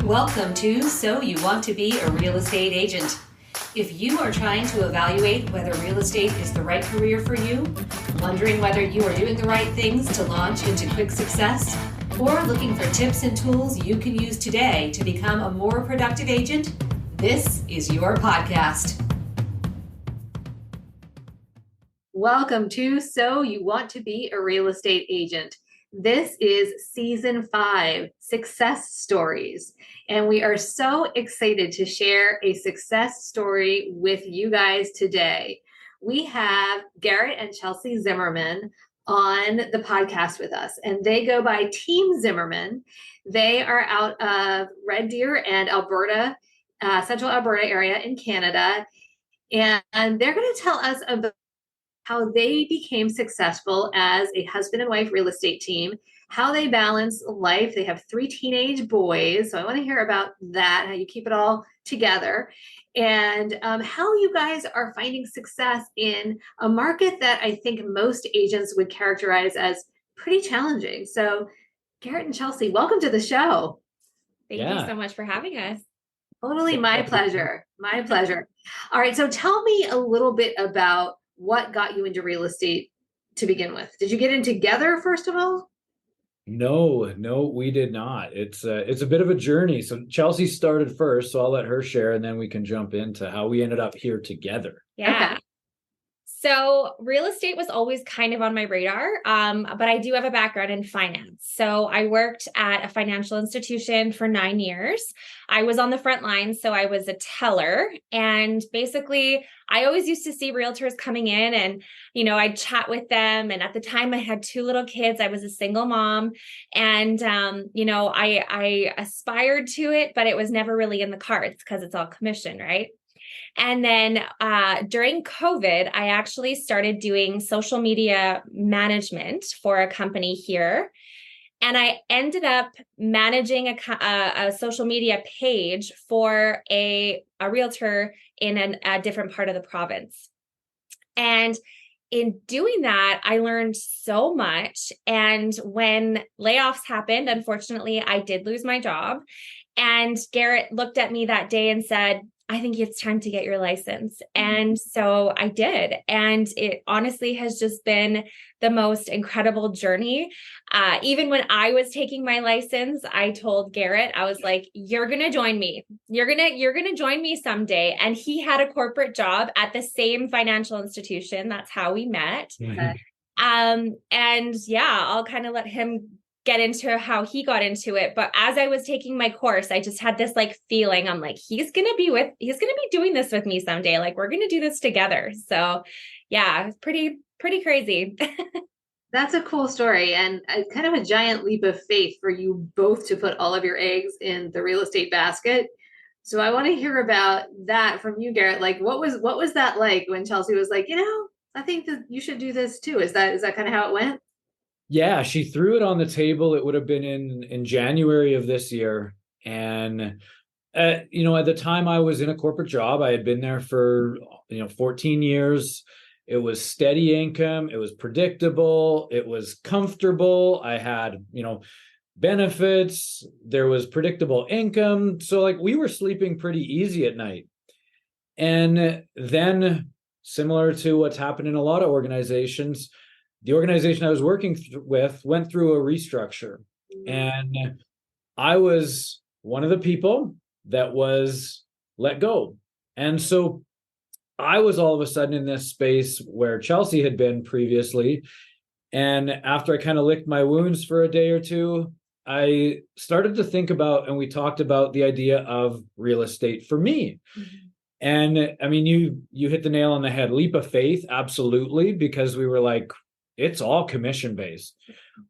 Welcome to So You Want to Be a Real Estate Agent. If you are trying to evaluate whether real estate is the right career for you, wondering whether you are doing the right things to launch into quick success, or looking for tips and tools you can use today to become a more productive agent, this is your podcast. Welcome to So You Want to Be a Real Estate Agent. This is season 5, Success Stories, and we are so excited to share a success story with you guys today. We have Garrett and Chelsea Zimmerman on the podcast with us, and they go by Team Zimmerman. They are out of Red Deer and Alberta, Central Alberta area in Canada, and they're going to tell us about how they became successful as a husband and wife real estate team, how they balance life. They have 3 teenage boys. So I want to hear about that, how you keep it all together, and how you guys are finding success in a market that I think most agents would characterize as pretty challenging. So Garrett and Chelsea, welcome to the show. Thank you so much for having us. Totally my pleasure. My pleasure. All right. So tell me a little bit about what got you into real estate to begin with. Did you get in together, first of all? No, we did not. It's a bit of a journey. So Chelsea started first, so I'll let her share, and then we can jump into how we ended up here together. Yeah. Okay. So real estate was always kind of on my radar, but I do have a background in finance. So I worked at a financial institution for 9 years. I was on the front line, so I was a teller. And basically, I always used to see realtors coming in and, I'd chat with them. And at the time I had 2 little kids. I was a single mom. And, I aspired to it, but it was never really in the cards because it's all commission, right? And then during COVID, I actually started doing social media management for a company here. And I ended up managing a social media page for a realtor in a different part of the province. And in doing that, I learned so much. And when layoffs happened, unfortunately, I did lose my job. And Garrett looked at me that day and said, I think it's time to get your license. And so I did. And it honestly has just been the most incredible journey. Even when I was taking my license, I told Garrett, I was like, you're going to join me. You're going to join me someday. And he had a corporate job at the same financial institution. That's how we met. Okay. And yeah, I'll kind of let him get into how he got into it. But as I was taking my course, I just had this feeling. I'm like, he's going to be doing this with me someday. Like, we're going to do this together. So yeah, it's pretty crazy. That's a cool story. And kind of a giant leap of faith for you both to put all of your eggs in the real estate basket. So I want to hear about that from you, Garrett. Like, what was that like when Chelsea was like, I think that you should do this too. Is that kind of how it went? Yeah, she threw it on the table. It would have been in January of this year. And, at the time I was in a corporate job. I had been there for, 14 years. It was steady income. It was predictable. It was comfortable. I had, benefits. There was predictable income. So we were sleeping pretty easy at night. And then, similar to what's happened in a lot of organizations, the organization I was working with went through a restructure, and I was one of the people that was let go. And so I was all of a sudden in this space where Chelsea had been previously. And after I kind of licked my wounds for a day or two, I started to think about, and we talked about the idea of real estate for me. Mm-hmm. And I mean, you hit the nail on the head. Leap of faith, absolutely, because we were like, it's all commission based.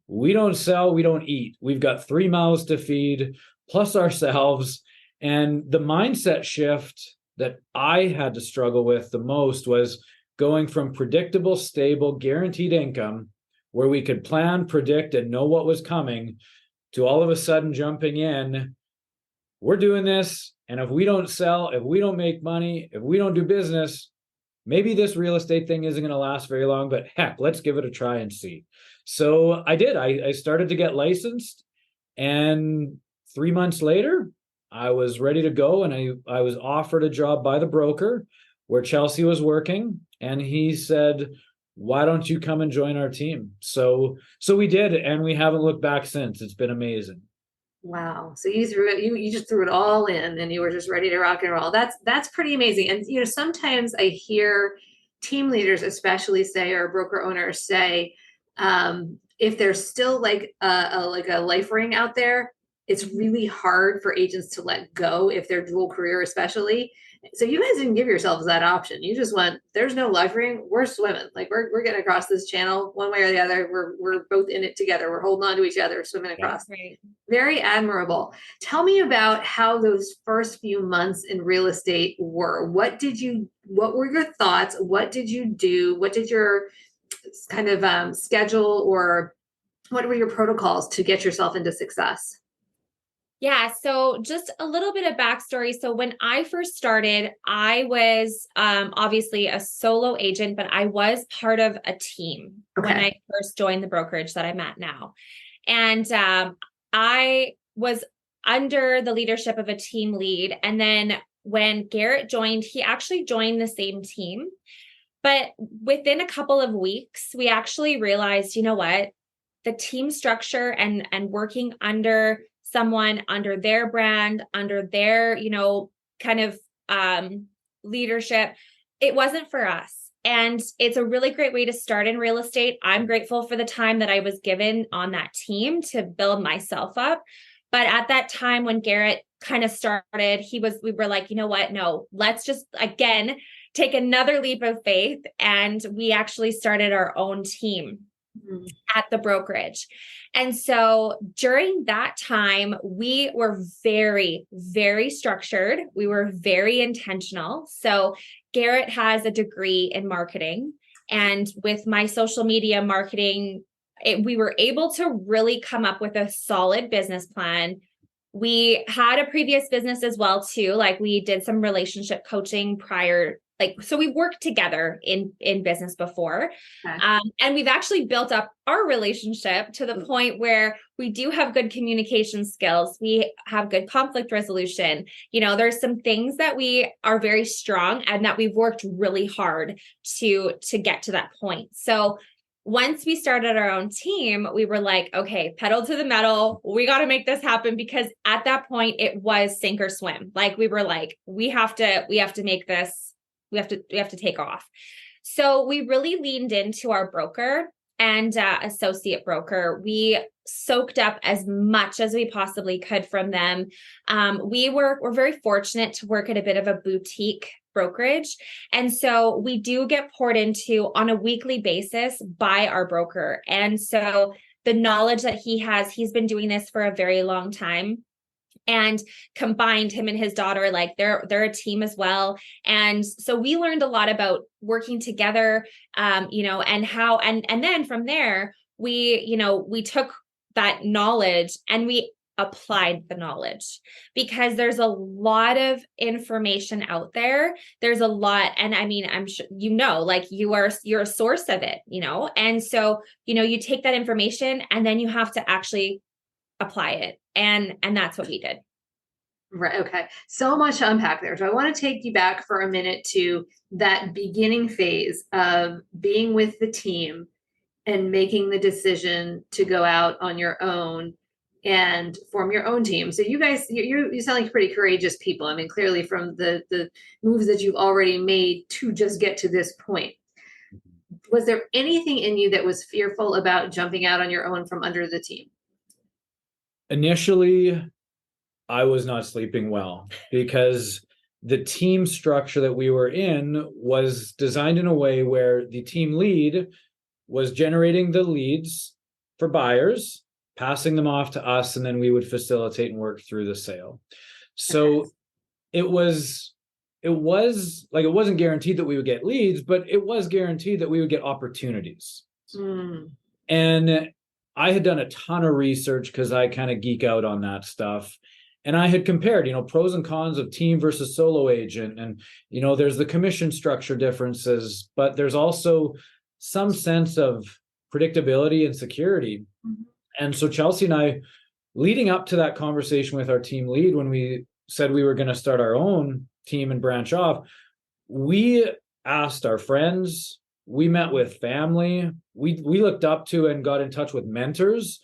We don't sell, we don't eat. We've got 3 mouths to feed, plus ourselves. And the mindset shift that I had to struggle with the most was going from predictable, stable, guaranteed income, where we could plan, predict, and know what was coming, to all of a sudden jumping in. We're doing this, and if we don't sell, if we don't make money, if we don't do business, maybe this real estate thing isn't going to last very long, but heck, let's give it a try and see. So I did. I started to get licensed, and 3 months later, I was ready to go, and I was offered a job by the broker where Chelsea was working, and he said, why don't you come and join our team? So we did, and we haven't looked back since. It's been amazing. Wow. So you threw it, you just threw it all in and you were just ready to rock and roll. That's pretty amazing. And sometimes I hear team leaders especially say, or broker owners say, if there's still like a life ring out there, it's really hard for agents to let go if they're dual career, especially. So you guys didn't give yourselves that option. You just went, there's no life ring. We're swimming. Like we're getting across this channel one way or the other. We're both in it together. We're holding on to each other, swimming across. Right. Very admirable. Tell me about how those first few months in real estate were. What were your thoughts? What did you do? What did your kind of schedule, or what were your protocols to get yourself into success? Yeah, so just a little bit of backstory. So when I first started, I was obviously a solo agent, but I was part of a team when I first joined the brokerage that I'm at now. And I was under the leadership of a team lead. And then when Garrett joined, he actually joined the same team. But within a couple of weeks, we actually realized, you know what, the team structure and working under someone, under their brand, under their, kind of leadership, it wasn't for us. And it's a really great way to start in real estate. I'm grateful for the time that I was given on that team to build myself up. But at that time when Garrett kind of started, we were like, you know what? No, let's just, again, take another leap of faith. And we actually started our own team at the brokerage. And so during that time, we were very, very structured. We were very intentional. So Garrett has a degree in marketing, and with my social media marketing, we were able to really come up with a solid business plan. We had a previous business as well too. Like we did some relationship coaching prior. So we worked together in business before. Okay. And we've actually built up our relationship to the point where we do have good communication skills. We have good conflict resolution. There's some things that we are very strong and that we've worked really hard to get to that point. So once we started our own team, we were like, okay, pedal to the metal. We got to make this happen, because at that point it was sink or swim. Like we were like, we have to make this. We have to take off. So we really leaned into our broker and associate broker. We soaked up as much as we possibly could from them. We're very fortunate to work at a bit of a boutique brokerage. And so we do get poured into on a weekly basis by our broker. And so the knowledge that he has, he's been doing this for a very long time. And combined, him and his daughter, like they're a team as well. And so we learned a lot about working together, and how, and then from there, we took that knowledge and we applied the knowledge, because there's a lot of information out there. There's a lot. And I mean, I'm sure, like you're a source of it, and so, you take that information and then you have to actually apply it. And that's what we did. Right. Okay. So much to unpack there. So I want to take you back for a minute to that beginning phase of being with the team and making the decision to go out on your own and form your own team. So you guys, you sound like pretty courageous people. I mean, clearly from the moves that you've already made to just get to this point. Was there anything in you that was fearful about jumping out on your own from under the team? Initially, I was not sleeping well, because the team structure that we were in was designed in a way where the team lead was generating the leads for buyers, passing them off to us, and then we would facilitate and work through the sale. So it wasn't guaranteed that we would get leads, but it was guaranteed that we would get opportunities. And I had done a ton of research, because I kind of geek out on that stuff. And I had compared, pros and cons of team versus solo agent. And, there's the commission structure differences, but there's also some sense of predictability and security. And so Chelsea and I, leading up to that conversation with our team lead, when we said we were going to start our own team and branch off, we asked our friends, we met with family, we looked up to and got in touch with mentors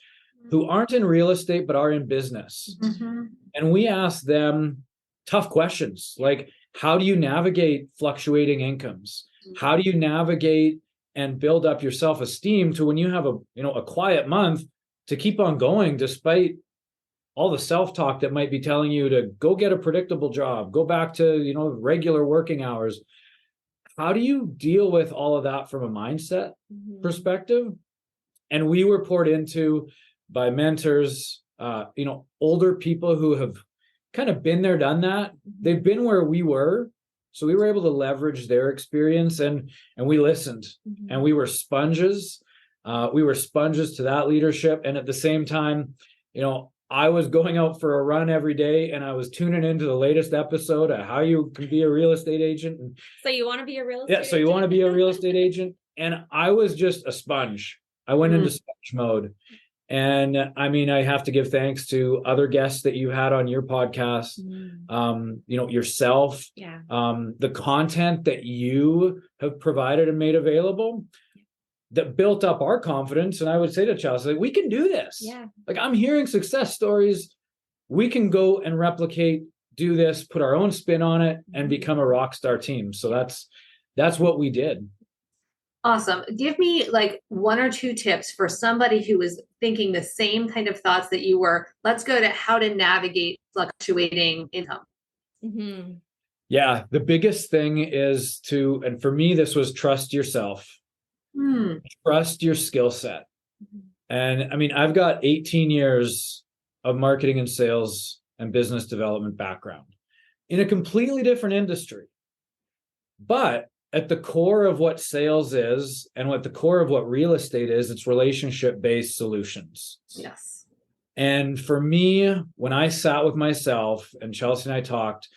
who aren't in real estate but are in business. Mm-hmm. And we asked them tough questions like, how do you navigate fluctuating incomes? How do you navigate and build up your self-esteem to when you have a quiet month to keep on going despite all the self-talk that might be telling you to go get a predictable job, go back to, regular working hours. How do you deal with all of that from a mindset perspective? And we were poured into by mentors, older people who have kind of been there, done that. They've been where we were. So we were able to leverage their experience and we listened and we were sponges. We were sponges to that leadership. And at the same time, I was going out for a run every day and I was tuning into the latest episode of how you can be a real estate agent. And so you want to be a real estate agent? So you want to be a real estate agent. And I was just a sponge. I went into sponge mode. And I have to give thanks to other guests that you had on your podcast, yourself, the content that you have provided and made available that built up our confidence. And I would say to Chelsea, we can do this. Yeah. Like, I'm hearing success stories. We can go and replicate, do this, put our own spin on it and become a rock star team. So that's what we did. Awesome. Give me like one or two tips for somebody who is thinking the same kind of thoughts that you were. Let's go to how to navigate fluctuating income. Mm-hmm. Yeah. The biggest thing is and for me, this was trust yourself, trust your skill set. And I've got 18 years of marketing and sales and business development background in a completely different industry. But at the core of what sales is and what the core of what real estate is, it's relationship-based solutions. Yes. And for me, when I sat with myself and Chelsea and I talked,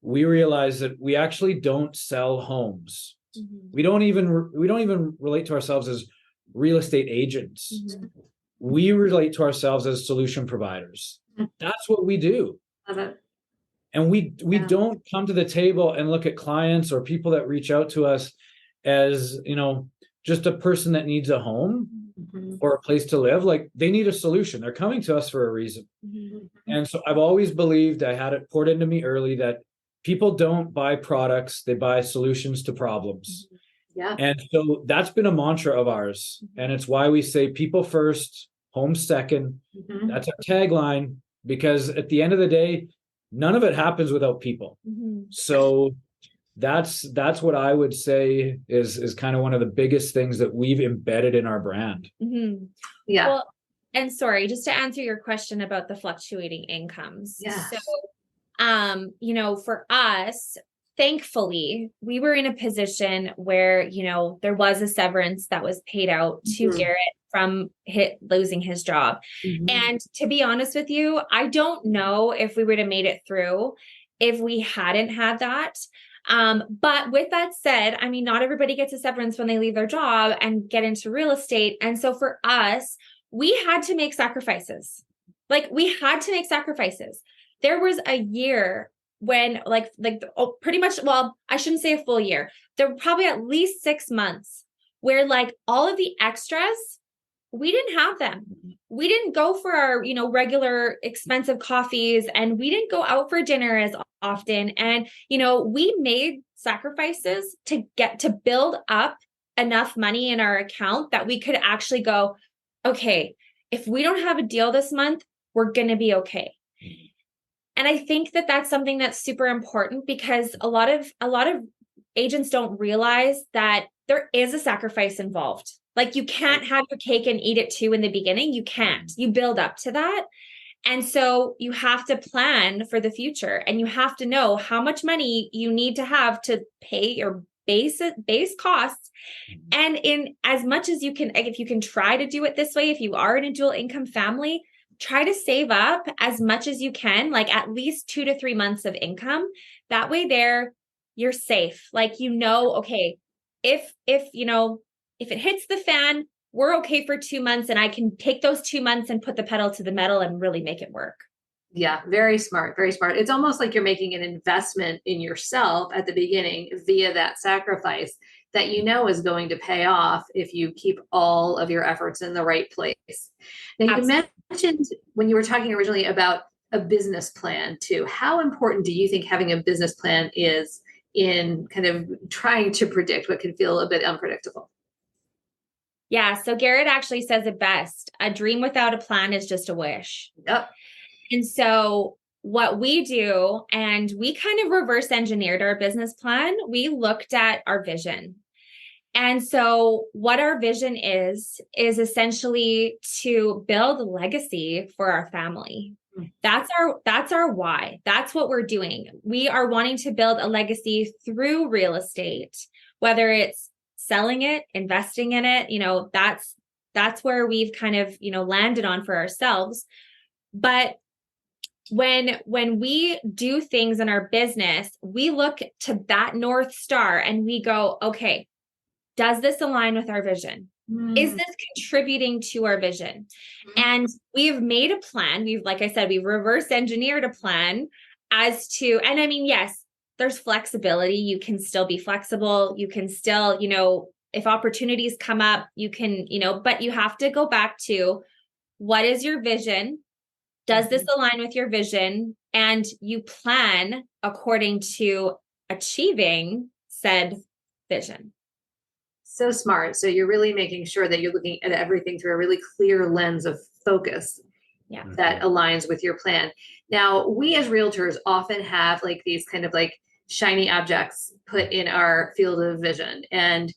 we realized that we actually don't sell homes. We don't even relate to ourselves as real estate agents. We relate to ourselves as solution providers. That's what we do. Love it. And we don't come to the table and look at clients or people that reach out to us as, just a person that needs a home or a place to live. Like, they need a solution. They're coming to us for a reason. And so I've always believed, I had it poured into me early, that people don't buy products, they buy solutions to problems. Yeah. And so that's been a mantra of ours. And it's why we say people first, home second. That's our tagline, because at the end of the day, none of it happens without people. So that's what I would say is kind of one of the biggest things that we've embedded in our brand. Yeah. Well, and sorry, just to answer your question about the fluctuating incomes. Yes. So, for us, thankfully, we were in a position where, there was a severance that was paid out to Garrett from losing his job. And to be honest with you, I don't know if we would have made it through if we hadn't had that. But with that said, not everybody gets a severance when they leave their job and get into real estate. And so for us, we had to make sacrifices. There was a year when pretty much, well, I shouldn't say a full year. There were probably at least 6 months where all of the extras, we didn't have them. We didn't go for our, regular expensive coffees, and we didn't go out for dinner as often. And, we made sacrifices to build up enough money in our account that we could actually go, okay, if we don't have a deal this month, we're going to be okay. And I think that that's something that's super important, because a lot of agents don't realize that there is a sacrifice involved. You can't have your cake and eat it too in the beginning. You can't. You build up to that. And so you have to plan for the future, and you have to know how much money you need to have to pay your base costs. And in as much as you can, if you can try to do it this way, if you are in a dual income family, try to save up as much as you can, at least 2 to 3 months of income. That way you're safe. Okay, if it hits the fan, we're okay for 2 months, and I can take those 2 months and put the pedal to the metal and really make it work. Yeah, very smart, very smart. It's almost like you're making an investment in yourself at the beginning via that sacrifice that you know is going to pay off if you keep all of your efforts in the right place. Now, you Absolutely. mentioned when you were talking originally about a business plan too. How important do you think having a business plan is in kind of trying to predict what can feel a bit unpredictable? Yeah. So Garrett actually says it best. A dream without a plan is just a wish. Yep. And so what we do, and we kind of reverse engineered our business plan, we looked at our vision. And so what our vision is essentially to build a legacy for our family. That's our why. That's what we're doing. We are wanting to build a legacy through real estate, whether it's selling it, investing in it, that's where we've kind of, landed on for ourselves. But when we do things in our business, we look to that North Star and we go, okay, does this align with our vision? Is this contributing to our vision? And we've made a plan. Like I said, we've reverse engineered a plan as to, and I mean, yes, there's flexibility. You can still be flexible. You can still, if opportunities come up, you can, but you have to go back to what is your vision? Does this align with your vision? And you plan according to achieving said vision. So smart. So you're really making sure that you're looking at everything through a really clear lens of focus that aligns with your plan. Now, we as realtors often have like these kind of like shiny objects put in our field of vision. And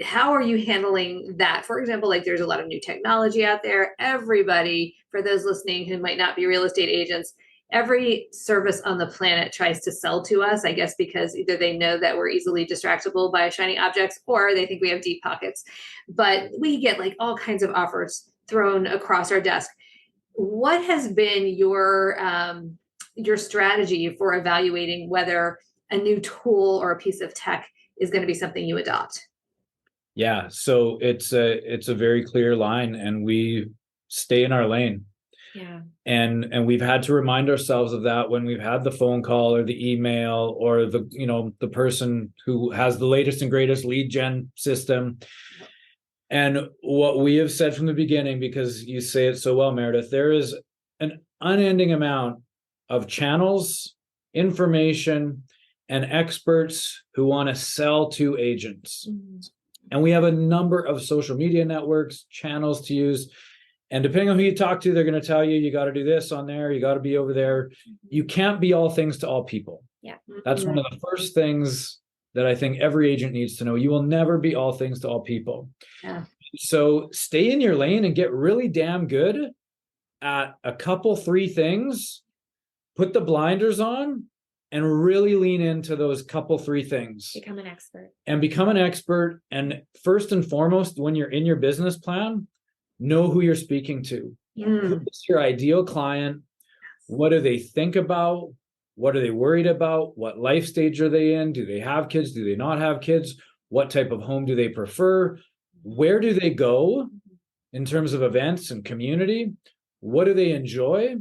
how are you handling that? For example, like there's a lot of new technology out there. Everybody, for those listening who might not be real estate agents, every service on the planet tries to sell to us, I guess, because either they know that we're easily distractible by shiny objects or they think we have deep pockets. But we get like all kinds of offers thrown across our desk. What has been your strategy for evaluating whether a new tool or a piece of tech is going to be something you adopt? Yeah, so it's a very clear line, and we stay in our lane. Yeah. And we've had to remind ourselves of that when we've had the phone call or the email or the person who has the latest and greatest lead gen system. And what we have said from the beginning, because you say it so well, Meredith, there is an unending amount of channels, information, and experts who want to sell to agents. And we have a number of social media networks, channels to use. And depending on who you talk to, they're going to tell you, you got to do this on there. You got to be over there. You can't be all things to all people. Yeah. That's one of the first things that I think every agent needs to know. You will never be all things to all people. Yeah. So stay in your lane and get really damn good at a couple, three things. Put the blinders on and really lean into those couple, three things. Become an expert. And first and foremost, when you're in your business plan, know who you're speaking to. Who is your ideal client? What do they think about? What are they worried about? What life stage are they in? Do they have kids? Do they not have kids? What type of home do they prefer? Where do they go in terms of events and community? What do they enjoy?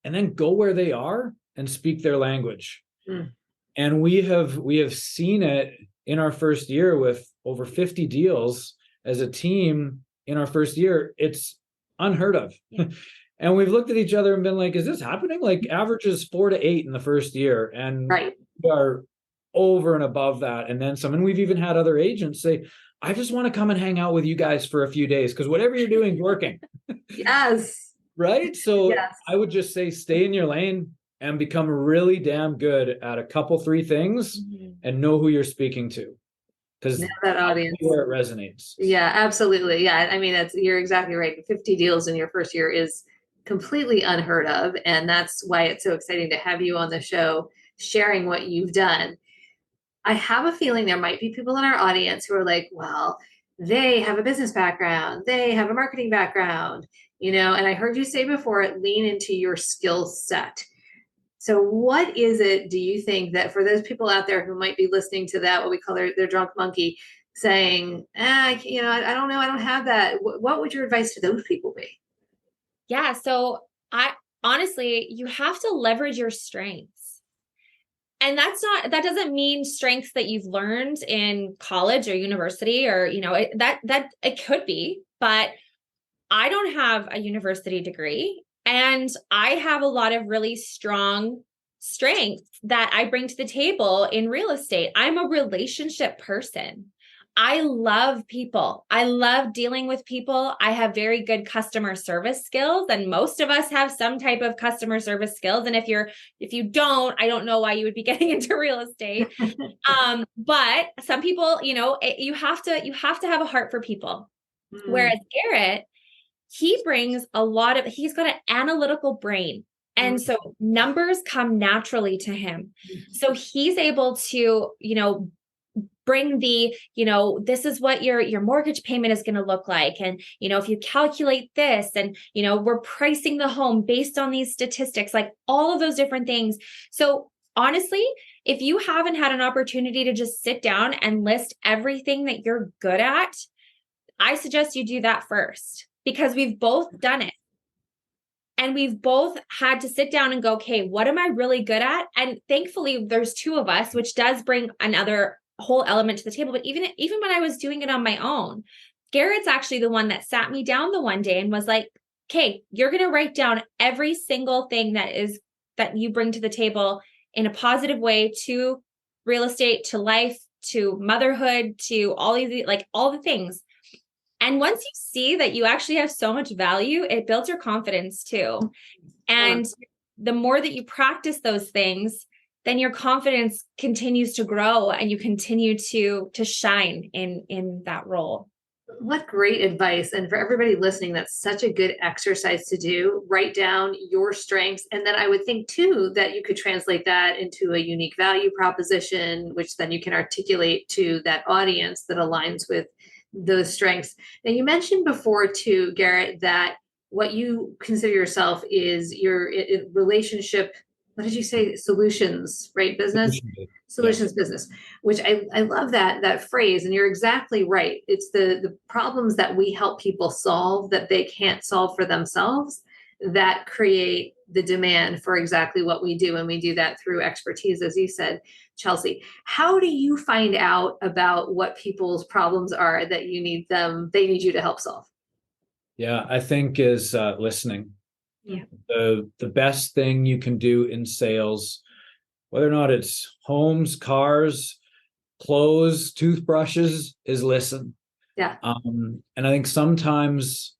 And then go where they are and speak their language. And we have seen it in our first year with over 50 deals as a team. In our first year, it's unheard of. And we've looked at each other and been like, is this happening? Like averages 4 to 8 in the first year. And we are over and above that. And then some, and we've even had other agents say, I just want to come and hang out with you guys for a few days because whatever you're doing is working. Yes. Right. So I would just say, stay in your lane and become really damn good at a couple, three things and know who you're speaking to. Because that audience where it resonates. Yeah, absolutely. Yeah. I mean, you're exactly right. 50 deals in your first year is completely unheard of. And that's why it's so exciting to have you on the show sharing what you've done. I have a feeling there might be people in our audience who are like, well, they have a business background, they have a marketing background, and I heard you say before, lean into your skill set. So what is it, do you think, that for those people out there who might be listening to that, what we call their drunk monkey, saying, I don't know, I don't have that. What would your advice to those people be? Yeah. So honestly, you have to leverage your strengths. And that doesn't mean strengths that you've learned in college or university, or, that it could be, but I don't have a university degree, and I have a lot of really strong strengths that I bring to the table in real estate. I'm a relationship person. I love people. I love dealing with people. I have very good customer service skills, and most of us have some type of customer service skills. And if you don't, I don't know why you would be getting into real estate. But some people, you have to have a heart for people. Whereas Garrett, he's got an analytical brain. And so numbers come naturally to him. So he's able to, bring this is what your mortgage payment is going to look like. And, if you calculate this, and, we're pricing the home based on these statistics, like all of those different things. So honestly, if you haven't had an opportunity to just sit down and list everything that you're good at, I suggest you do that first, because we've both done it. And we've both had to sit down and go, okay, what am I really good at? And thankfully, there's two of us, which does bring another whole element to the table. But even when I was doing it on my own, Garrett's actually the one that sat me down the one day and was like, okay, you're going to write down every single thing that you bring to the table in a positive way to real estate, to life, to motherhood, to all the things. And once you see that you actually have so much value, it builds your confidence too. And the more that you practice those things, then your confidence continues to grow, and you continue to shine in that role. What great advice. And for everybody listening, that's such a good exercise to do. Write down your strengths. And then I would think too, that you could translate that into a unique value proposition, which then you can articulate to that audience that aligns with those strengths. Now, you mentioned before too, Garrett, that what you consider yourself is your relationship, what did you say? Solutions, right? Business? Solutions business, which I love that phrase. And you're exactly right. It's the problems that we help people solve that they can't solve for themselves that create the demand for exactly what we do. And we do that through expertise, as you said, Chelsea. How do you find out about what people's problems are that they need you to help solve? Yeah, I think is listening. Yeah. The best thing you can do in sales, whether or not it's homes, cars, clothes, toothbrushes, is listen. Yeah. And I think sometimes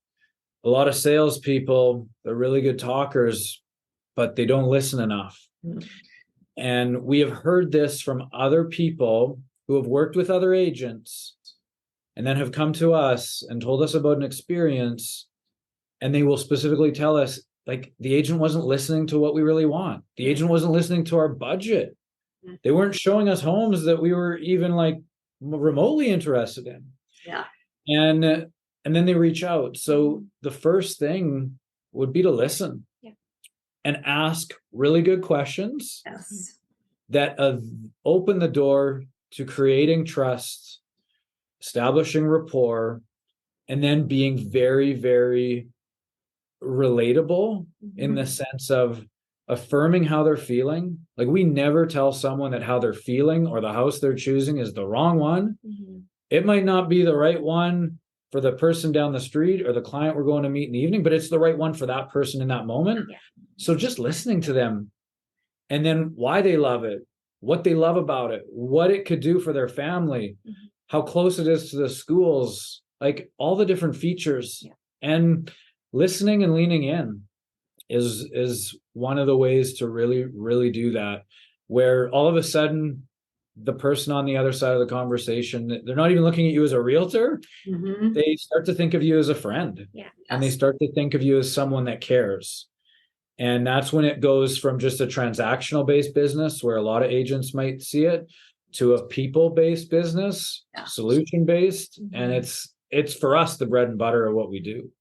a lot of salespeople, they're really good talkers, but they don't listen enough. Mm-hmm. And we have heard this from other people who have worked with other agents and then have come to us and told us about an experience. And they will specifically tell us, like, the agent wasn't listening to what we really want. The agent wasn't listening to our budget. They weren't showing us homes that we were even like remotely interested in. Yeah. And then they reach out. So the first thing would be to listen and ask really good questions that open the door to creating trust, establishing rapport, and then being very, very relatable in the sense of affirming how they're feeling. Like, we never tell someone that how they're feeling or the house they're choosing is the wrong one. It might not be the right one for the person down the street or the client we're going to meet in the evening, but it's the right one for that person in that moment. So just listening to them, and then why they love it, what they love about it, what it could do for their family, how close it is to the schools, like all the different features. And listening and leaning in is one of the ways to really, really do that, where all of a sudden the person on the other side of the conversation, they're not even looking at you as a realtor. They start to think of you as a friend. And they start to think of you as someone that cares. And that's when it goes from just a transactional based business, where a lot of agents might see it, to a people based business, solution based. And it's for us the bread and butter of what we do.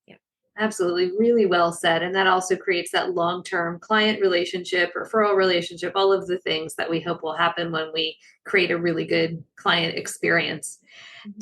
Absolutely. Really well said. And that also creates that long-term client relationship, referral relationship, all of the things that we hope will happen when we create a really good client experience.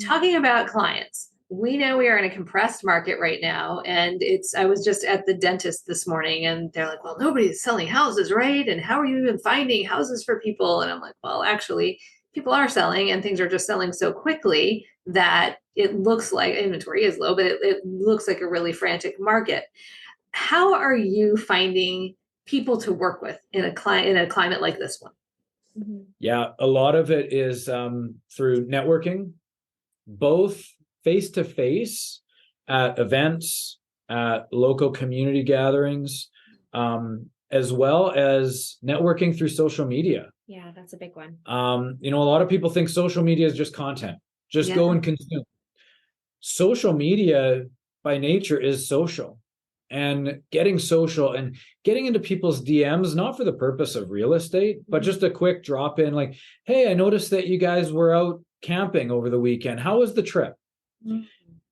Talking about clients, we know we are in a compressed market right now. And I was just at the dentist this morning and they're like, well, nobody's selling houses, right? And how are you even finding houses for people? And I'm like, well, actually, people are selling and things are just selling so quickly that it looks like inventory is low, but it looks like a really frantic market. How are you finding people to work with in a climate like this one? Yeah, a lot of it is through networking, both face to face at events, at local community gatherings, as well as networking through social media. Yeah, that's a big one. A lot of people think social media is just content, just go and consume. Social media by nature is social, and getting social and getting into people's DMs, not for the purpose of real estate, but just a quick drop in like, hey, I noticed that you guys were out camping over the weekend. How was the trip?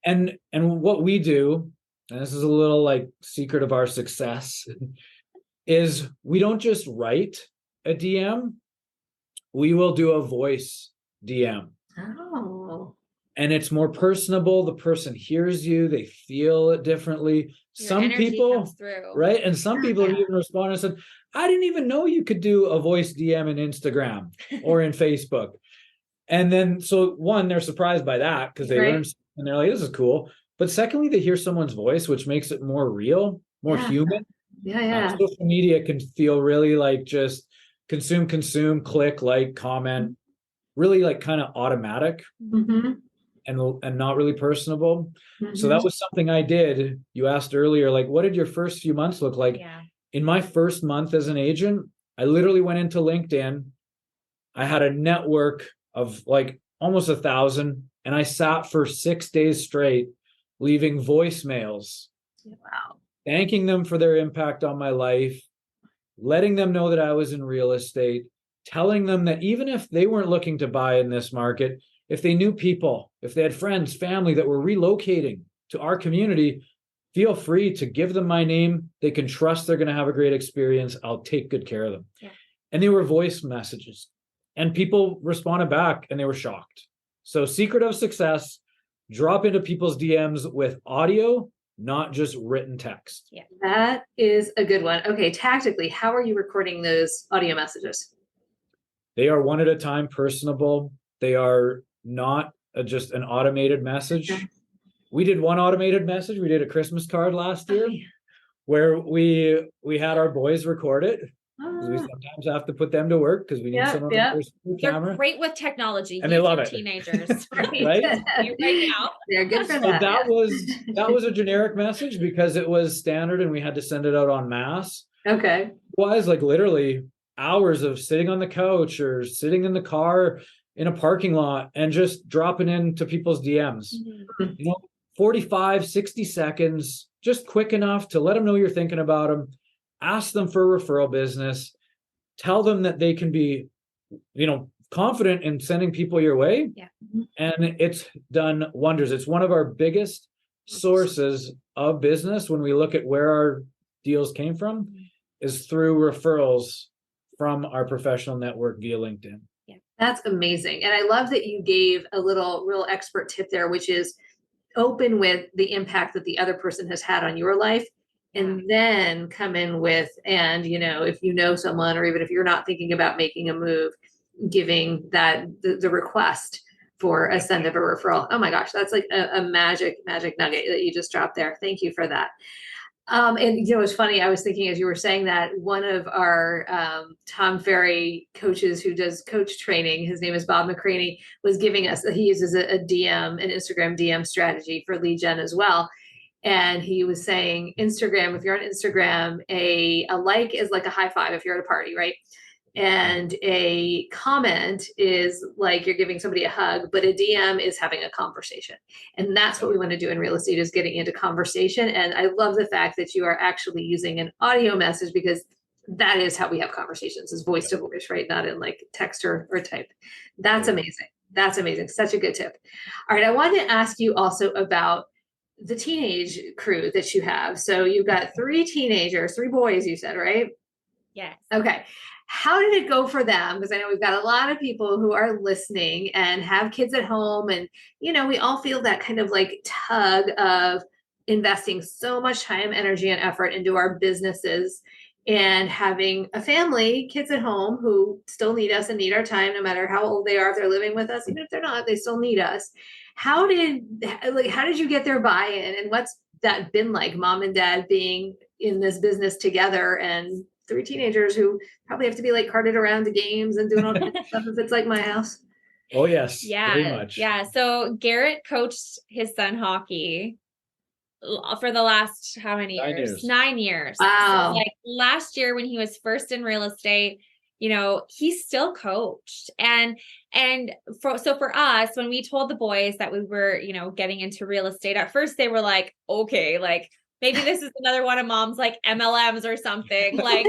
And what we do, and this is a little like secret of our success, is we don't just write a DM, we will do a voice DM. Oh. And it's more personable. The person hears you, they feel it differently. Your some energy people comes through. Right, and some people have even responded and said, I didn't even know you could do a voice DM in Instagram or in Facebook. And then so one, they're surprised by that because they learn and they're like, this is cool. But secondly, they hear someone's voice, which makes it more real, more human. Social media can feel really like just consume, click, like, comment, really like kind of automatic. And not really personable. So that was something I did. You asked earlier, like, what did your first few months look like? In my first month as an agent, I literally went into LinkedIn. I had a network of like almost 1,000, and I sat for 6 days straight, leaving voicemails, thanking them for their impact on my life, letting them know that I was in real estate, telling them that even if they weren't looking to buy in this market, if they knew people, if they had friends, family that were relocating to our community, feel free to give them my name. They can trust they're going to have a great experience. I'll take good care of them. And they were voice messages. And people responded back and they were shocked. So secret of success, drop into people's DMs with audio, not just written text. That is a good one. Okay, tactically, how are you recording those audio messages? They are one at a time, personable. They are not just an automated message. We did one automated message. We did a Christmas card last year where we had our boys record it. We sometimes have to put them to work because we need someone with a camera. They're great with technology, and they love it. Teenagers, right now. They're good for so that. That was a generic message because it was standard and we had to send it out en masse. Okay. It was like literally hours of sitting on the couch or sitting in the car in a parking lot and just dropping into people's DMs. 45, 60 seconds, just quick enough to let them know you're thinking about them. Ask them for referral business. Tell them that they can be, confident in sending people your way. And it's done wonders. It's one of our biggest sources of business when we look at where our deals came from is through referrals from our professional network via LinkedIn. That's amazing. And I love that you gave a little real expert tip there, which is open with the impact that the other person has had on your life. And then come in with, and if you know someone, or even if you're not thinking about making a move, giving that the request for a send of a referral. Oh my gosh, that's like a magic nugget that you just dropped there. Thank you for that. And it's funny. I was thinking as you were saying that one of our Tom Ferry coaches who does coach training, his name is Bob McCraney, was giving us. He uses an Instagram DM strategy for lead gen as well. And he was saying Instagram, if you're on Instagram, a like is like a high five if you're at a party, right? And a comment is like you're giving somebody a hug, but a DM is having a conversation. And that's what we want to do in real estate, is getting into conversation. And I love the fact that you are actually using an audio message, because that is how we have conversations, is voice to voice, right? Not in like text or type. That's amazing. That's amazing. Such a good tip. All right. I wanted to ask you also about the teenage crew that you have. So you've got 3 teenagers, 3 boys, you said, right? Yes. Okay. how did it go for them? Because I know we've got a lot of people who are listening and have kids at home. And, we all feel that kind of like tug of investing so much time, energy, and effort into our businesses and having a family, kids at home who still need us and need our time, no matter how old they are. If they're living with us, even if they're not, they still need us. How did you get their buy-in, and what's that been like, mom and dad being in this business together and 3 teenagers who probably have to be like carted around to games and doing all kinds of stuff if it's like my house? Oh yes, very Yeah. much. Yeah. So Garrett coached his son hockey for the last how many years? 9 years. Wow. So like last year when he was first in real estate, he still coached. And for us, when we told the boys that we were, getting into real estate, at first they were like, okay, like maybe this is another one of mom's like MLMs or something, like,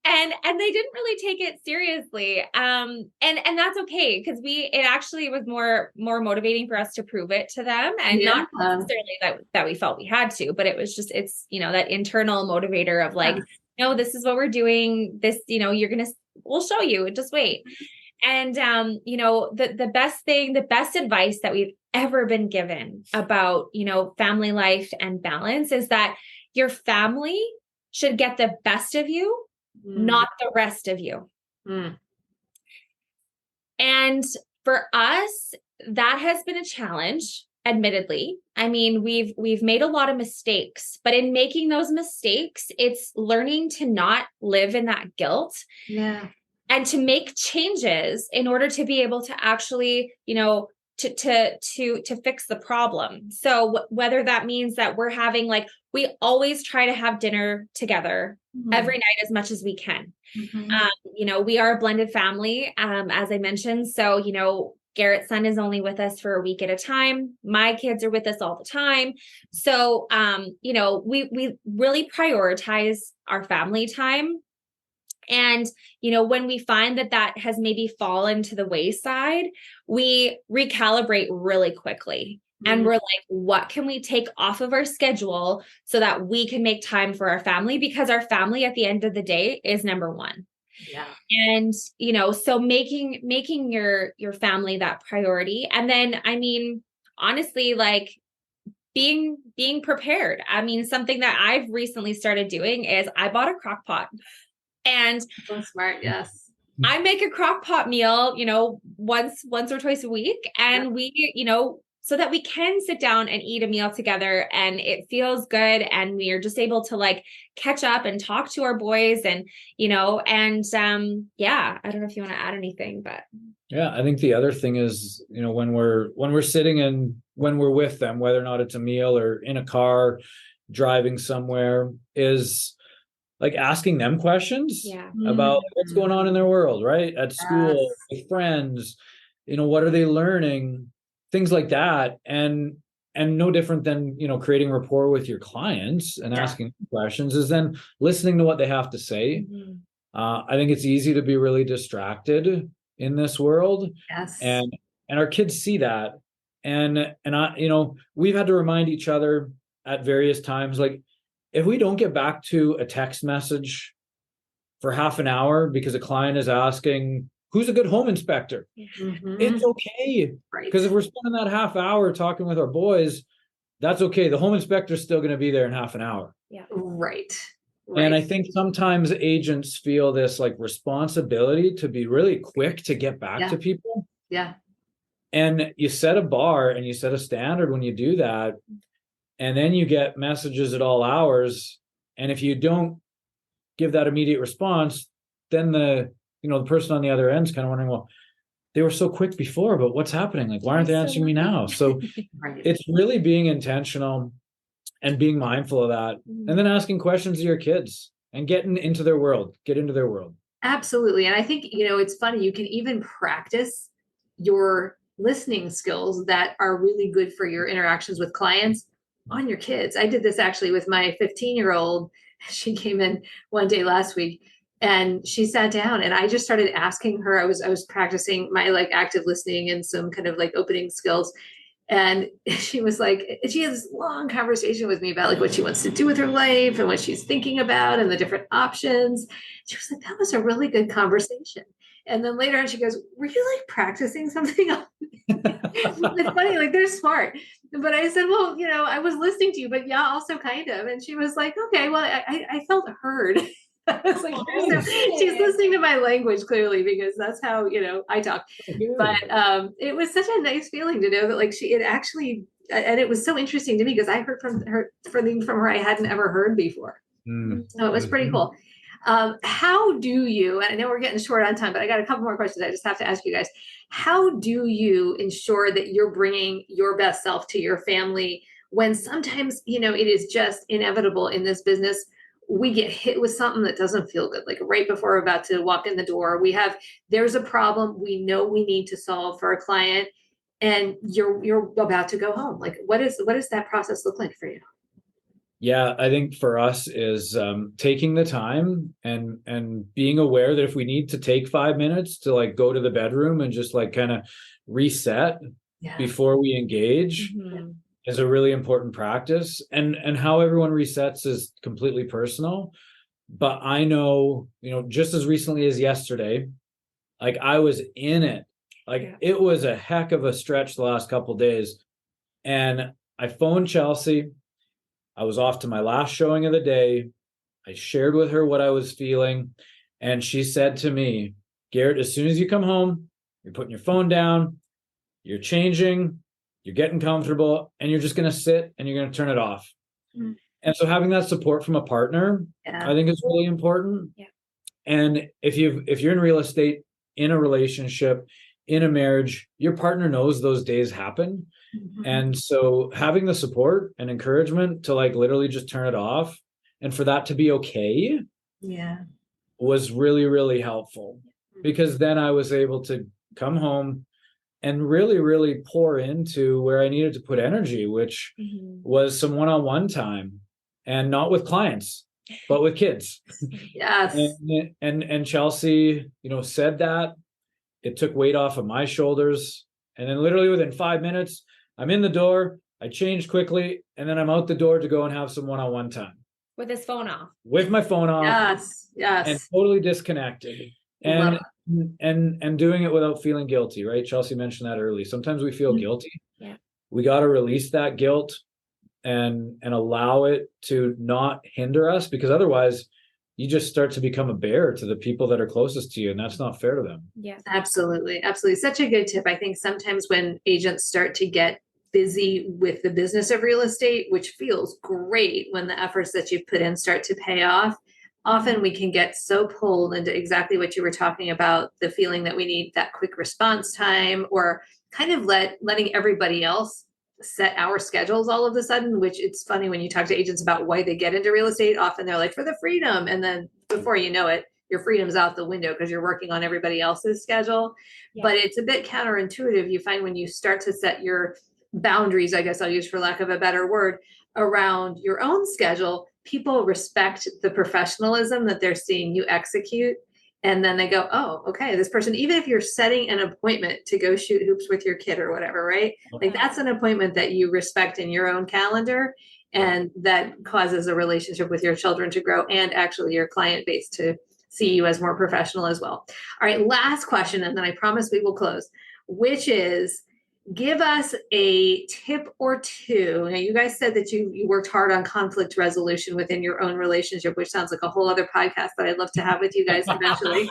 and they didn't really take it seriously. And that's okay, because it actually was more motivating for us to prove it to them, and not necessarily that we felt we had to, but it was just, it's, that internal motivator of like, no, this is what we're doing. This, we'll show you, just wait. And, the best advice that we've ever been given about, family life and balance is that your family should get the best of you, not the rest of you. And for us, that has been a challenge, admittedly. I mean, we've made a lot of mistakes, but in making those mistakes, it's learning to not live in that guilt. Yeah. And to make changes in order to be able to actually, to fix the problem. So whether that means that we're having, like, we always try to have dinner together every night as much as we can. We are a blended family, as I mentioned. So, Garrett's son is only with us for a week at a time. My kids are with us all the time. So, we really prioritize our family time. And, when we find that has maybe fallen to the wayside, we recalibrate really quickly. And we're like, what can we take off of our schedule so that we can make time for our family? Because our family at the end of the day is number one. Yeah. And, so making your family that priority. And then, I mean, honestly, like being prepared. I mean, something that I've recently started doing is I bought a crock pot. And so smart. Yes. I make a crock pot meal, once or twice a week. And we, so that we can sit down and eat a meal together and it feels good. And we are just able to like catch up and talk to our boys and, I don't know if you want to add anything, but. Yeah, I think the other thing is, when we're sitting and when we're with them, whether or not it's a meal or in a car, driving somewhere, is like asking them questions about what's going on in their world, right? At school, with friends, what are they learning? Things like that. And no different than, creating rapport with your clients and asking questions is then listening to what they have to say. I think it's easy to be really distracted in this world. Yes. And our kids see that. And I, we've had to remind each other at various times, like, if we don't get back to a text message for half an hour because a client is asking, who's a good home inspector? It's okay. Because if we're spending that half hour talking with our boys, that's okay. The home inspector is still going to be there in half an hour. Yeah. Right. And I think sometimes agents feel this like responsibility to be really quick to get back to people. Yeah. And you set a bar and you set a standard when you do that. And then you get messages at all hours. And if you don't give that immediate response, then the person on the other end is kind of wondering, well, they were so quick before, but what's happening? Like, why aren't they answering me now? So it's really being intentional and being mindful of that. And then asking questions to your kids and get into their world. Absolutely. And I think, it's funny, you can even practice your listening skills that are really good for your interactions with clients on your kids. I did this actually with my 15-year-old. She came in one day last week and she sat down and I just started asking her. I was practicing my like active listening and some kind of like opening skills. And she was like, she has this long conversation with me about like what she wants to do with her life and what she's thinking about and the different options. She was like, that was a really good conversation. And then later on, she goes, were you like practicing something else? It's funny, like they're smart. But I said, well, I was listening to you, but yeah, also kind of. And she was like, okay, well, I felt heard. I was like, she's listening to my language clearly because that's how, I talk. But it was such a nice feeling to know that like it actually, and it was so interesting to me because I heard from her I hadn't ever heard before. So it was pretty cool. How do you, and I know we're getting short on time, but I got a couple more questions I just have to ask you guys. How do you ensure that you're bringing your best self to your family when sometimes, it is just inevitable in this business? We get hit with something that doesn't feel good. Like right before we're about to walk in the door, there's a problem we know we need to solve for a client, and you're about to go home. Like what does that process look like for you? Yeah, I think for us is taking the time and being aware that if we need to take 5 minutes to like go to the bedroom and just like kind of reset before we engage is a really important practice. And how everyone resets is completely personal. But I know, just as recently as yesterday, like I was in it. Like it was a heck of a stretch the last couple of days. And I phoned Chelsea. I was off to my last showing of the day. I shared with her what I was feeling. And she said to me, Garrett, as soon as you come home, you're putting your phone down, you're changing, you're getting comfortable, and you're just going to sit and you're going to turn it off. Mm-hmm. And so having that support from a partner, I think is really important. Yeah. And if you're in real estate, in a relationship, in a marriage, your partner knows those days happen. Mm-hmm. And so having the support and encouragement to like literally just turn it off and for that to be okay was really, really helpful, because then I was able to come home and really, really pour into where I needed to put energy, which was some one-on-one time, and not with clients, but with kids. Yes. And Chelsea, said that. It took weight off of my shoulders. And then literally within 5 minutes, I'm in the door, I changed quickly, and then I'm out the door to go and have some one-on-one time. With his phone off. With my phone off. Yes. And totally disconnected. And doing it without feeling guilty, right? Chelsea mentioned that early. Sometimes we feel guilty. Yeah. We got to release that guilt and allow it to not hinder us, because otherwise you just start to become a bear to the people that are closest to you, and that's not fair to them. Yeah, absolutely. Absolutely. Such a good tip. I think sometimes when agents start to get busy with the business of real estate, which feels great when the efforts that you've put in start to pay off, often we can get so pulled into exactly what you were talking about, the feeling that we need that quick response time, or kind of letting everybody else set our schedules all of a sudden, which it's funny when you talk to agents about why they get into real estate. Often they're like, for the freedom. And then before you know it, your freedom's out the window because you're working on everybody else's schedule. Yeah. But it's a bit counterintuitive. You find when you start to set your boundaries, I guess I'll use for lack of a better word, around your own schedule, people respect the professionalism that they're seeing you execute. And then they go, oh, okay, this person, even if you're setting an appointment to go shoot hoops with your kid or whatever, right? Like that's an appointment that you respect in your own calendar, and that causes a relationship with your children to grow, and actually your client base to see you as more professional as well. All right, last question, and then I promise we will close, which is, give us a tip or two. Now, you guys said that you worked hard on conflict resolution within your own relationship, which sounds like a whole other podcast that I'd love to have with you guys eventually.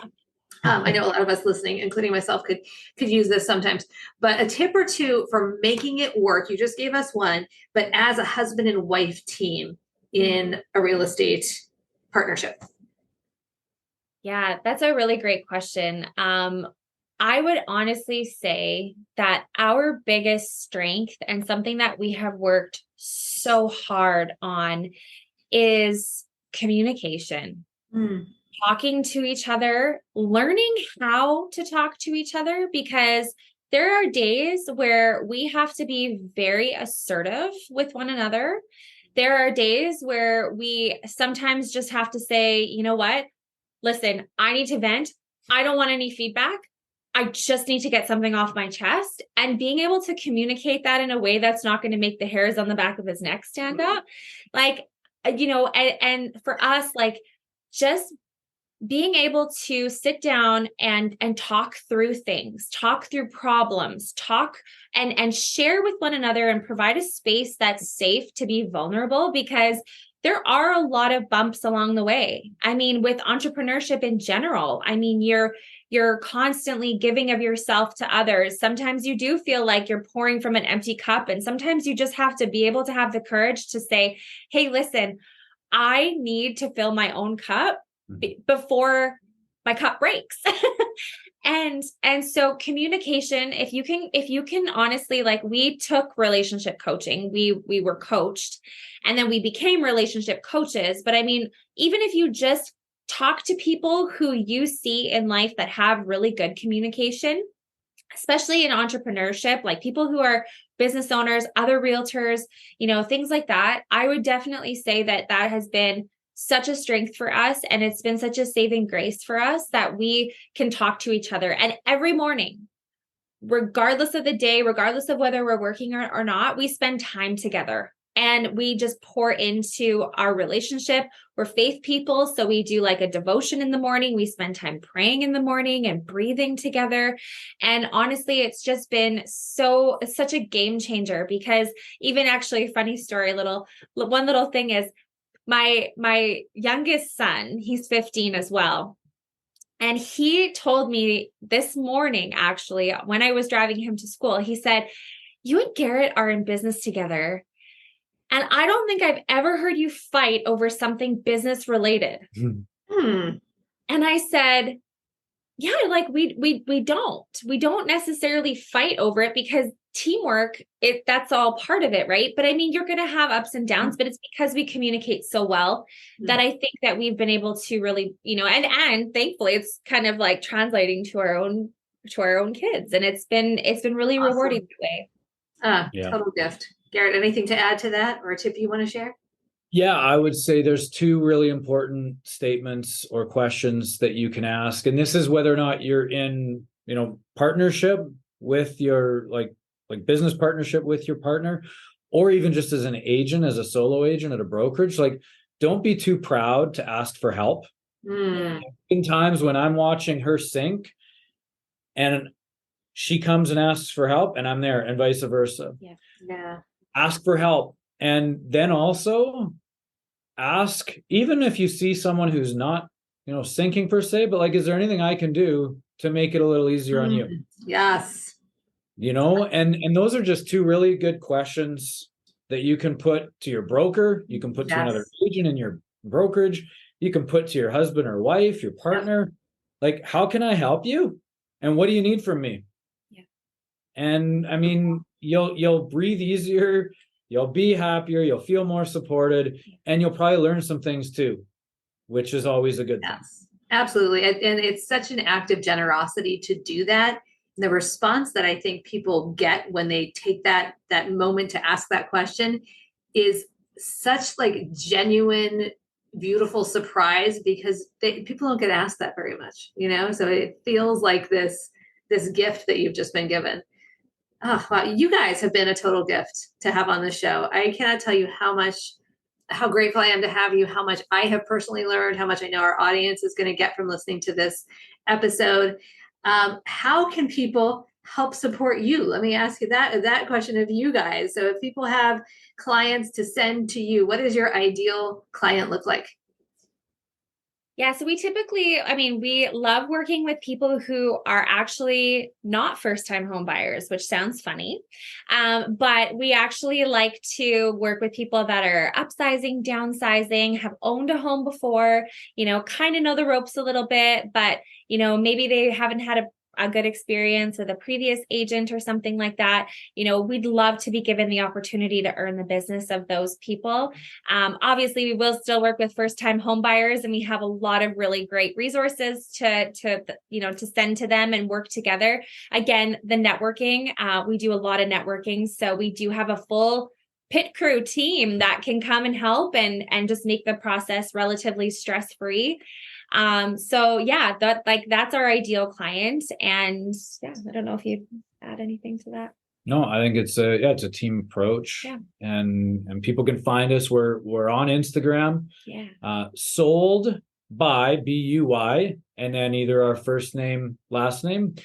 I know a lot of us listening, including myself, could use this sometimes. But a tip or two for making it work. You just gave us one, but as a husband and wife team in a real estate partnership. Yeah, that's a really great question. I would honestly say that our biggest strength, and something that we have worked so hard on, is communication. Talking to each other, learning how to talk to each other, because there are days where we have to be very assertive with one another. There are days where we sometimes just have to say, you know what? Listen, I need to vent. I don't want any feedback. I just need to get something off my chest, and being able to communicate that in a way that's not going to make the hairs on the back of his neck stand up. Like, and for us, like, just being able to sit down and talk through things, talk through problems, talk and share with one another, and provide a space that's safe to be vulnerable, because there are a lot of bumps along the way. I mean, with entrepreneurship in general, I mean, you're constantly giving of yourself to others. Sometimes you do feel like you're pouring from an empty cup, and sometimes you just have to be able to have the courage to say, hey, listen, I need to fill my own cup before my cup breaks. and so communication, if you can honestly, like, we took relationship coaching, we were coached, and then we became relationship coaches. But I mean, even if you just talk to people who you see in life that have really good communication, especially in entrepreneurship, like people who are business owners, other realtors, things like that, I would definitely say that has been such a strength for us. And it's been such a saving grace for us that we can talk to each other. And every morning, regardless of the day, regardless of whether we're working or not, we spend time together. And we just pour into our relationship. We're faith people, so we do like a devotion in the morning. We spend time praying in the morning and breathing together. And honestly, it's just been such a game changer, because even actually, funny story, one little thing is my youngest son, he's 15 as well. And he told me this morning, actually, when I was driving him to school, he said, you and Garrett are in business together, and I don't think I've ever heard you fight over something business related. And I said, yeah, like we don't necessarily fight over it, because teamwork, that's all part of it, right? But I mean, you're going to have ups and downs, but it's because we communicate so well that I think that we've been able to really, and thankfully it's kind of like translating to our own kids. And it's been really awesome. Rewarding that way. Total gift. Garrett, anything to add to that, or a tip you want to share? Yeah, I would say there's two really important statements or questions that you can ask. And this is whether or not you're in, partnership with your like business partnership with your partner, or even just as an agent, as a solo agent at a brokerage. Like, don't be too proud to ask for help. In times when I'm watching her sink and she comes and asks for help, and I'm there, and vice versa. Yeah. Ask for help. And then also ask, even if you see someone who's not, sinking per se, but like, is there anything I can do to make it a little easier on you? Yes. And those are just two really good questions that you can put to your broker. You can put to another agent in your brokerage. You can put to your husband or wife, your partner. Like, how can I help you? And what do you need from me? And I mean, you'll breathe easier, you'll be happier, you'll feel more supported, and you'll probably learn some things too, which is always a good thing. Absolutely. And it's such an act of generosity to do that. The response that I think people get when they take that moment to ask that question is such like genuine, beautiful surprise, because people don't get asked that very much, so it feels like this gift that you've just been given. Oh, wow. You guys have been a total gift to have on the show. I cannot tell you how grateful I am to have you, how much I have personally learned, how much I know our audience is going to get from listening to this episode. How can people help support you? Let me ask you that question of you guys. So if people have clients to send to you, what does your ideal client look like? Yeah, so we love working with people who are actually not first-time home buyers, which sounds funny. But we actually like to work with people that are upsizing, downsizing, have owned a home before, kind of know the ropes a little bit, but, maybe they haven't had a good experience with a previous agent or something like that. We'd love to be given the opportunity to earn the business of those people. Obviously, we will still work with first-time home buyers, and we have a lot of really great resources to send to them and work together. Again, the networking, we do a lot of networking. So we do have a full pit crew team that can come and help and just make the process relatively stress-free. So yeah, that's our ideal client. And yeah, I don't know if you'd add anything to that. No, I think it's a team approach. Yeah. And people can find us. We're on Instagram. Yeah. Sold by BUY, and then either our first name, last name.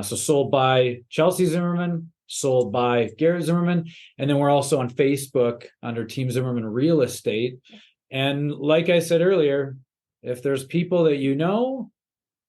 So sold by Chelsea Zimmerman, sold by Garrett Zimmerman, and then we're also on Facebook under Team Zimmerman Real Estate. And like I said earlier, if there's people that you know,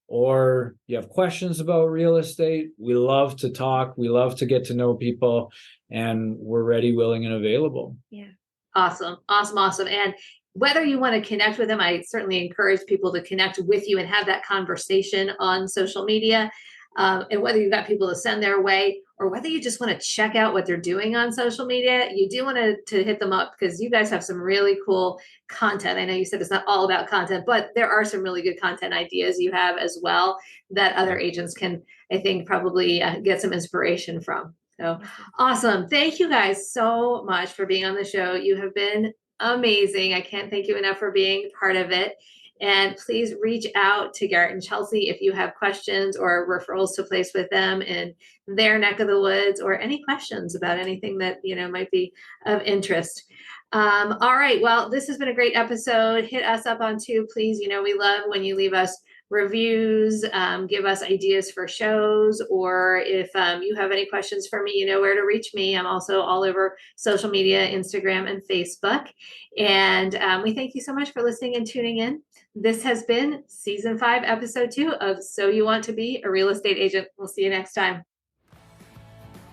or you have questions about real estate, we love to talk. We love to get to know people, and we're ready, willing, and available. Yeah. Awesome. And whether you want to connect with them, I certainly encourage people to connect with you and have that conversation on social media. And whether you've got people to send their way, or whether you just want to check out what they're doing on social media, you do want to hit them up, because you guys have some really cool content. I know you said it's not all about content, but there are some really good content ideas you have as well that other agents can, I think, probably get some inspiration from. So awesome. Thank you guys so much for being on the show. You have been amazing. I can't thank you enough for being part of it. And please reach out to Garrett and Chelsea if you have questions or referrals to place with them in their neck of the woods, or any questions about anything that, might be of interest. All right. Well, this has been a great episode. Hit us up on too, please. We love when you leave us reviews, give us ideas for shows, or if you have any questions for me, you know where to reach me. I'm also all over social media, Instagram and Facebook. And we thank you so much for listening and tuning in. This has been season 5, episode 2 of So You Want to Be a Real Estate Agent. We'll see you next time.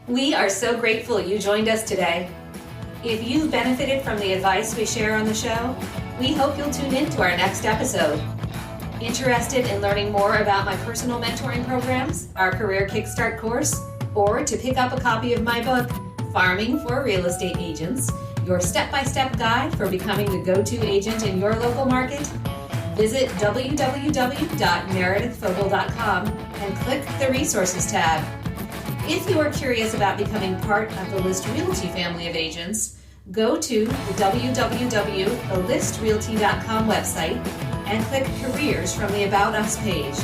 We are so grateful you joined us today. If you've benefited from the advice we share on the show, we hope you'll tune in to our next episode. Interested in learning more about my personal mentoring programs, our Career Kickstart course, or to pick up a copy of my book, Farming for Real Estate Agents, your step-by-step guide for becoming the go-to agent in your local market? Visit www.meredithfogel.com and click the Resources tab. If you are curious about becoming part of the List Realty family of agents, go to the www.thelistrealty.com website and click Careers from the About Us page,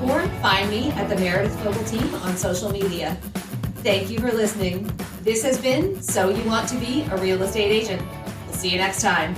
or find me at the Meredith Fogel team on social media. Thank you for listening. This has been So You Want to Be a Real Estate Agent. We'll see you next time.